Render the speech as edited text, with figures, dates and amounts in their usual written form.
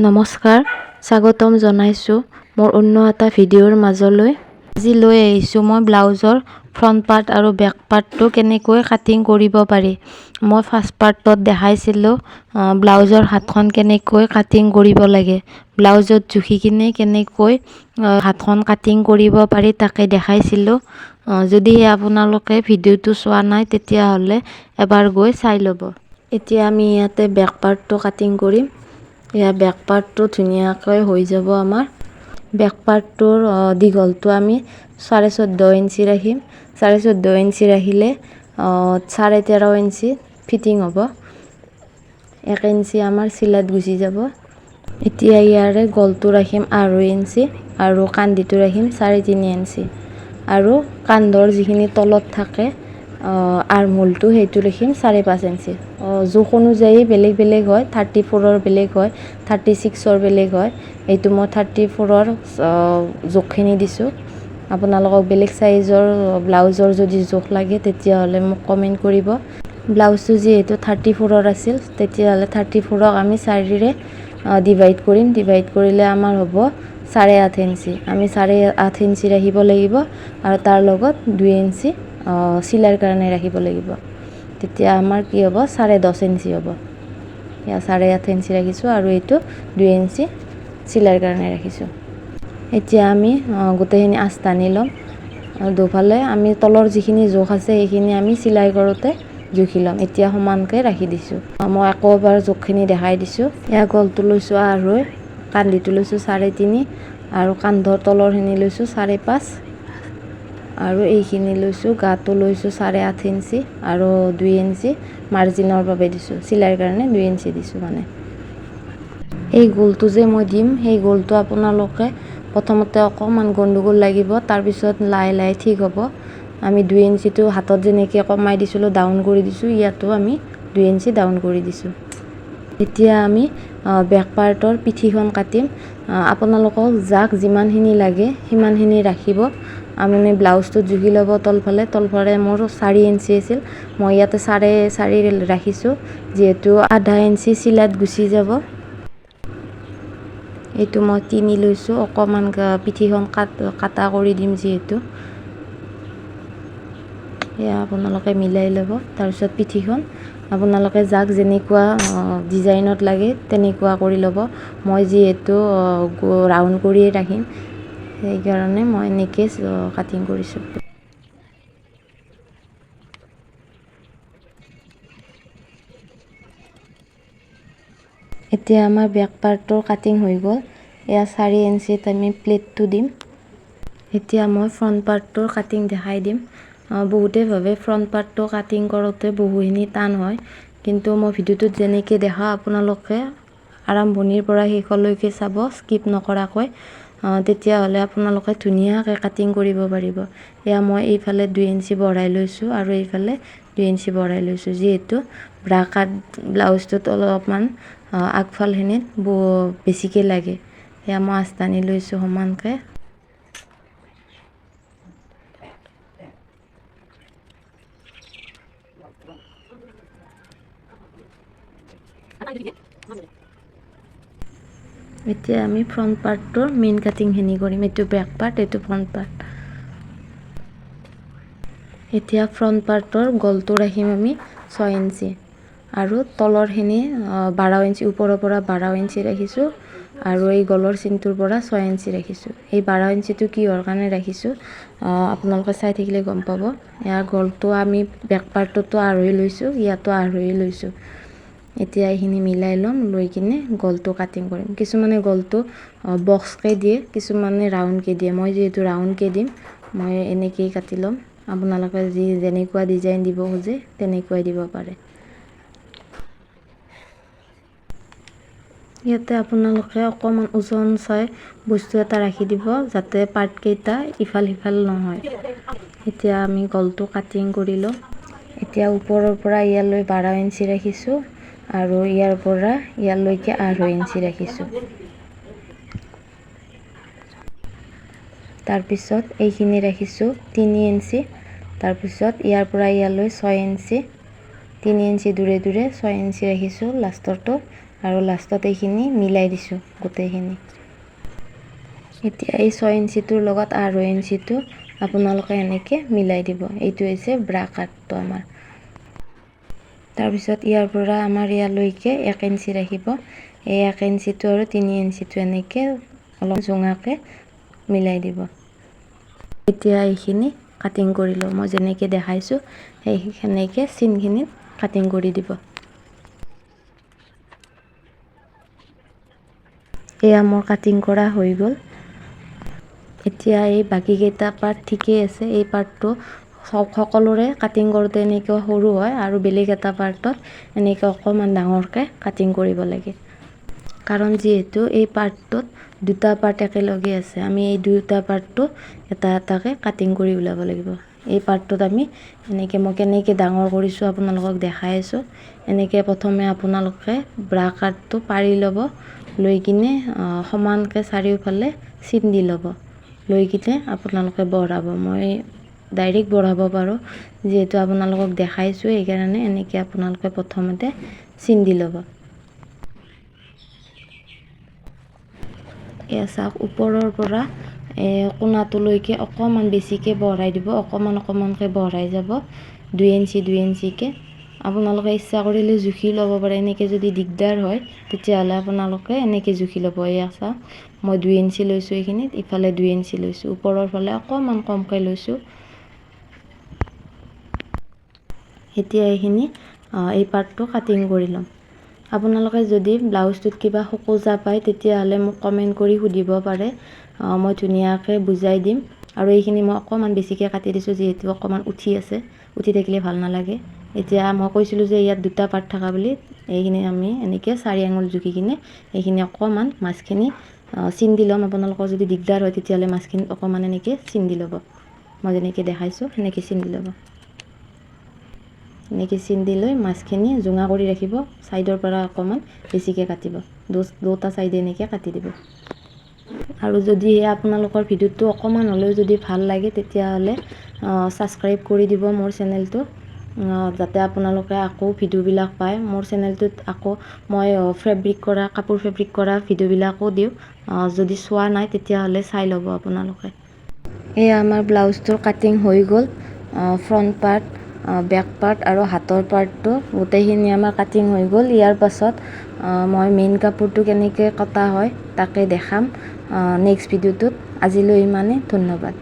নমস্কাৰ, স্বাগতম জনাইছোঁ মোৰ অন্য এটা ভিডিঅ'ৰ মাজলৈ। আজি লৈ আহিছোঁ মই ব্লাউজৰ ফ্ৰণ্ট পাৰ্ট আৰু বেক পাৰ্টটো কেনেকৈ কাটিং কৰিব পাৰি। মই ফাৰ্ষ্ট পাৰ্টত দেখাইছিলোঁ ব্লাউজৰ হাতখন কেনেকৈ কাটিং কৰিব লাগে। ব্লাউজত জুখি কিনে কেনেকৈ হাতখন কাটিং কৰিব পাৰি তাকে দেখাইছিলোঁ। যদি আপোনালোকে ভিডিঅ'টো চোৱা নাই তেতিয়াহ'লে এবাৰ গৈ চাই ল'ব। এতিয়া আমি ইয়াতে বেক পাৰ্টটো কাটিং কৰিম। এয়া বেক পাৰ্টটো ধুনীয়াকৈ হৈ যাব আমাৰ। বেক পাৰ্টটোৰ দীঘলটো আমি 14.5 ইঞ্চি ৰাখিম। 14.5 ইঞ্চি ৰাখিলে 13.5 ইঞ্চি ফিটিং হ'ব। 1 ইঞ্চি আমাৰ চিলাইত গুচি যাব। এতিয়া ইয়াৰে গলটো ৰাখিম 2.5 ইঞ্চি আৰু কান্দিটো ৰাখিম 3.5 ইঞ্চি আৰু কান্ধৰ যিখিনি তলত থাকে আৰ্মহোলটো সেইটো ৰাখিম 5.5 ইঞ্চি। জোখ অনুযায়ী বেলেগ বেলেগ হয়, 34ৰ বেলেগ হয়, 36ৰ বেলেগ হয়। এইটো মই 34ৰ জোখখিনি দিছোঁ। আপোনালোকক বেলেগ চাইজৰ ব্লাউজৰ যদি জোখ লাগে তেতিয়াহ'লে মোক কমেণ্ট কৰিব। ব্লাউজটো যিহেতু 34ৰ আছিল তেতিয়াহ'লে 34ক আমি 4ৰে ডিভাইড কৰিম। ডিভাইড কৰিলে আমাৰ হ'ব 8.5 ইঞ্চি। আমি 8.5 ইঞ্চি ৰাখিব লাগিব আৰু তাৰ লগত 2 ইঞ্চি চিলাইৰ কাৰণে ৰাখিব লাগিব। তেতিয়া আমাৰ কি হ'ব 10.5 ইঞ্চি হ'ব। এয়া 8.5 ইঞ্চি ৰাখিছোঁ আৰু এইটো 2 ইঞ্চি চিলাইৰ কাৰণে ৰাখিছোঁ। এতিয়া আমি গোটেইখিনি আঁচটানি ল'ম। দুফালে আমি তলৰ যিখিনি জোখ আছে সেইখিনি আমি চিলাই কৰোঁতে জুখি ল'ম। এতিয়া সমানকৈ ৰাখি দিছোঁ। মই আকৌ এবাৰ জোখখিনি দেখাই দিছোঁ। এয়া গলটো লৈছোঁ 2.5, কান্দিটো লৈছোঁ 3.5 আৰু কান্ধৰ তলৰখিনি লৈছোঁ 5.5 আৰু এইখিনি লৈছোঁ, গাটো লৈছোঁ 8.5 ইঞ্চি আৰু 2 ইঞ্চি মাৰ্জিনৰ বাবে দিছোঁ। চিলাইৰ কাৰণে 2 ইঞ্চি দিছোঁ মানে। এই গোলটো যে মই দিম সেই গোলটো আপোনালোকে প্ৰথমতে অকণমান গণ্ডগোল লাগিব, তাৰপিছত লাহে লাহে ঠিক হ'ব। আমি 2 ইঞ্চিটো হাতত যেনেকৈ কমাই দিছিলোঁ ডাউন কৰি দিছোঁ, ইয়াতো আমি 2 ইঞ্চি ডাউন কৰি দিছোঁ। এতিয়া আমি বেক পাৰ্টৰ পিঠিখন কাটিম। আপোনালোকক যাক যিমানখিনি লাগে সিমানখিনি ৰাখিব। আপুনি ব্লাউজটোত জুখি ল'ব তলফালে মোৰ 4 ইঞ্চি আছিল, মই ইয়াতে 4.5 ৰাখিছোঁ যিহেতু 0.5 ইঞ্চি চিলাইত গুচি যাব। এইটো মই 3 লৈছোঁ, অকণমান পিঠিখন কাটা কৰি দিম যিহেতু। এয়া আপোনালোকে মিলাই ল'ব। তাৰপিছত পিঠিখন আপোনালোকে যাক যেনেকুৱা ডিজাইনত লাগে তেনেকুৱা কৰি ল'ব। মই যিহেতু ৰাউণ্ড কৰিয়ে ৰাখিম সেইকাৰণে মই এনেকৈ কাটিং কৰিছোঁ। এতিয়া আমাৰ বেক পাৰ্টৰ কাটিং হৈ গ'ল। এয়া 4 ইঞ্চিত আমি প্লেটটো দিম। এতিয়া মই ফ্ৰণ্ট পাৰ্টটোৰ কাটিং দেখাই দিম। বহুতে ভাবে ফ্ৰণ্ট পাৰ্টটো কাটিং কৰোঁতে বহুখিনি টান হয়, কিন্তু মই ভিডিঅ'টোত যেনেকৈ দেখাওঁ আপোনালোকে আৰম্ভণিৰ পৰা শেষলৈকে চাব স্কিপ নকৰাকৈ। তেতিয়াহ'লে আপোনালোকে ধুনীয়াকৈ কাটিং কৰিব পাৰিব। এয়া মই এইফালে 2 ইঞ্চি বঢ়াই লৈছোঁ আৰু এইফালে 2 ইঞ্চি বঢ়াই লৈছোঁ, যিহেতু ব্ৰা কাট ব্লাউজটোত অলপমান আগফালখিনিত বেছিকৈ লাগে। এয়া মই আঁচটানি লৈছোঁ সমানকৈ। এতিয়া আমি ফ্ৰণ্ট পাৰ্টটোৰ মেইন কাটিংখিনি কৰিম। এইটো বেক পাৰ্ট, এইটো ফ্ৰণ্ট পাৰ্ট। এতিয়া ফ্ৰণ্ট পাৰ্টৰ গলটো ৰাখিম আমি 6 ইঞ্চি আৰু তলৰখিনি 12 ইঞ্চি, ওপৰৰ পৰা 12 ইঞ্চি ৰাখিছোঁ আৰু এই গলৰ চিনটোৰ পৰা 6 ইঞ্চি ৰাখিছোঁ। এই 12 ইঞ্চিটো কিহৰ কাৰণে ৰাখিছোঁ আপোনালোকে চাই থাকিলে গম পাব। ইয়াৰ গলটো আমি বেক পাৰ্টতো 2.5 লৈছোঁ, ইয়াতো 2.5 লৈছোঁ। এতিয়া এইখিনি মিলাই ল'ম, লৈ কিনে গলটো কাটিং কৰিম। কিছুমানে গলটো বক্সকৈ দিয়ে, কিছুমানে ৰাউণ্ডকৈ দিয়ে। মই যিহেতু ৰাউণ্ডকৈ দিম, মই এনেকৈয়ে কাটি ল'ম। আপোনালোকে যেনেকুৱা ডিজাইন দিব খোজে তেনেকুৱাই দিব পাৰে। ইয়াতে আপোনালোকে অকণমান ওজন চাই বস্তু এটা ৰাখি দিব যাতে পাৰ্টকেইটা ইফাল সিফাল নহয়। এতিয়া আমি গলটো কাটিং কৰি লওঁ। এতিয়া ওপৰৰ পৰা ইয়ালৈ 12 ইঞ্চি ৰাখিছোঁ আৰু ইয়াৰ পৰা ইয়ালৈকে 2.5 ইঞ্চি ৰাখিছোঁ। তাৰপিছত এইখিনি ৰাখিছোঁ 3 ইঞ্চি। তাৰপিছত ইয়াৰ পৰা ইয়ালৈ 6 ইঞ্চি, 3 ইঞ্চি দূৰে দূৰে 6 ইঞ্চি ৰাখিছোঁ লাষ্টৰটো আৰু লাষ্টত এইখিনি মিলাই দিছোঁ গোটেইখিনি। এতিয়া এই 6 ইঞ্চিটোৰ লগত 8 ইঞ্চিটো আপোনালোকে এনেকৈ মিলাই দিব। এইটো হৈছে ব্ৰা কাটটো আমাৰ। তাৰপিছত ইয়াৰ পৰা আমাৰ ইয়ালৈকে 1 ইঞ্চি ৰাখিব। এই 1 ইঞ্চিটো আৰু 3 ইঞ্চিটো এনেকৈ অলপ জোঙাকৈ মিলাই দিব। এতিয়া এইখিনি কাটিং কৰি লওঁ। মই যেনেকৈ দেখাইছোঁ সেনেকৈ চিনখিনিত কাটিং কৰি দিব। এয়া মোৰ কাটিং কৰা হৈ গ'ল। এতিয়া এই বাকীকেইটা পাৰ্ট ঠিকেই আছে। এই পাৰ্টটো সকলোৰে কাটিং কৰোঁতে এনেকৈ সৰু হয় আৰু বেলেগ এটা পাৰ্টত এনেকৈ অকণমান ডাঙৰকৈ কাটিং কৰিব লাগে। কাৰণ যিহেতু এই পাৰ্টটোত দুটা পাৰ্ট একেলগে আছে, আমি এই দুটা পাৰ্টটো এটা এটাকৈ কাটিং কৰি ওলাব লাগিব। এই পাৰ্টটোত আমি এনেকৈ মই কেনেকৈ ডাঙৰ কৰিছোঁ আপোনালোকক দেখাই আছোঁ। এনেকৈ প্ৰথমে আপোনালোকে ব্ৰা কাটটো পাৰি ল'ব, লৈ কিনে সমানকৈ চাৰিওফালে চিন দি ল'ব, লৈ কিনে আপোনালোকে বঢ়াব। মই ডাইৰেক্ট বঢ়াব পাৰোঁ, যিহেতু আপোনালোকক দেখাইছোঁ সেইকাৰণে এনেকৈ আপোনালোকে প্ৰথমতে চিন দি ল'ব। এয়া চাওক, ওপৰৰ পৰা কোণাটোলৈকে অকণমান বেছিকৈ বঢ়াই দিব, অকণমানকৈ বঢ়াই যাব 2 ইঞ্চি 2 ইঞ্চিকৈ। আপোনালোকে ইচ্ছা কৰিলে জুখি ল'ব পাৰে। এনেকৈ যদি দিগদাৰ হয় তেতিয়াহ'লে আপোনালোকে এনেকৈ জুখি ল'ব। এয়া চাওক, মই 2 ইঞ্চি লৈছোঁ এইখিনিত, ইফালে 2 ইঞ্চি লৈছোঁ, ওপৰৰ ফালে অকণমান কমকৈ লৈছোঁ। এতিয়া এইখিনি এই পাৰ্টটো কাটিং কৰি ল'ম। আপোনালোকে যদি ব্লাউজটোত কিবা খোকোজা পায় তেতিয়াহ'লে মোক কমেণ্ট কৰি সুধিব পাৰে, মই ধুনীয়াকৈ বুজাই দিম। আৰু এইখিনি মই অকণমান বেছিকৈ কাটি দিছোঁ, যিহেতু অকণমান উঠি আছে, উঠি থাকিলে ভাল নালাগে। এতিয়া মই কৈছিলোঁ যে ইয়াত দুটা পাৰ্ট থকা বুলি, এইখিনি আমি এনেকৈ 4 আঙুল জুখি কিনে এইখিনি অকণমান মাছখিনি চিন দি ল'ম। আপোনালোকৰ যদি দিগদাৰ হয় তেতিয়াহ'লে মাছখিনিত অকণমান এনেকৈ চিন দি ল'ব। মই যেনেকৈ দেখাইছোঁ সেনেকৈ চিন দি ল'ব। এনেকৈ চিন দি লৈ মাছখিনি জোঙা কৰি ৰাখিব, ছাইডৰ পৰা অকণমান বেছিকৈ কাটিব, দুটা ছাইডে এনেকৈ কাটি দিব। আৰু যদি আপোনালোকৰ ভিডিঅ'টো অকণমান হ'লেও যদি ভাল লাগে তেতিয়াহ'লে ছাবস্ক্ৰাইব কৰি দিব মোৰ চেনেলটো, যাতে আপোনালোকে আকৌ ভিডিঅ'বিলাক পায়। মোৰ চেনেলটোত আকৌ মই কাপোৰ ফেব্ৰিক কৰা ভিডিঅ'বিলাকো দিওঁ। যদি চোৱা নাই তেতিয়াহ'লে চাই ল'ব আপোনালোকে। এয়া আমাৰ ব্লাউজটোৰ কাটিং হৈ গ'ল। ফ্ৰণ্ট পাৰ্ট, বেক পাৰ্ট আৰু হাতৰ পাৰ্টটো গোটেইখিনি আমাৰ কাটিং হৈ গ'ল। ইয়াৰ পাছত মই মেইন কাপোৰটো কেনেকৈ কটা হয় তাকে দেখাম নেক্সট ভিডিঅ'টোত। আজিলৈ ইমানেই, ধন্যবাদ।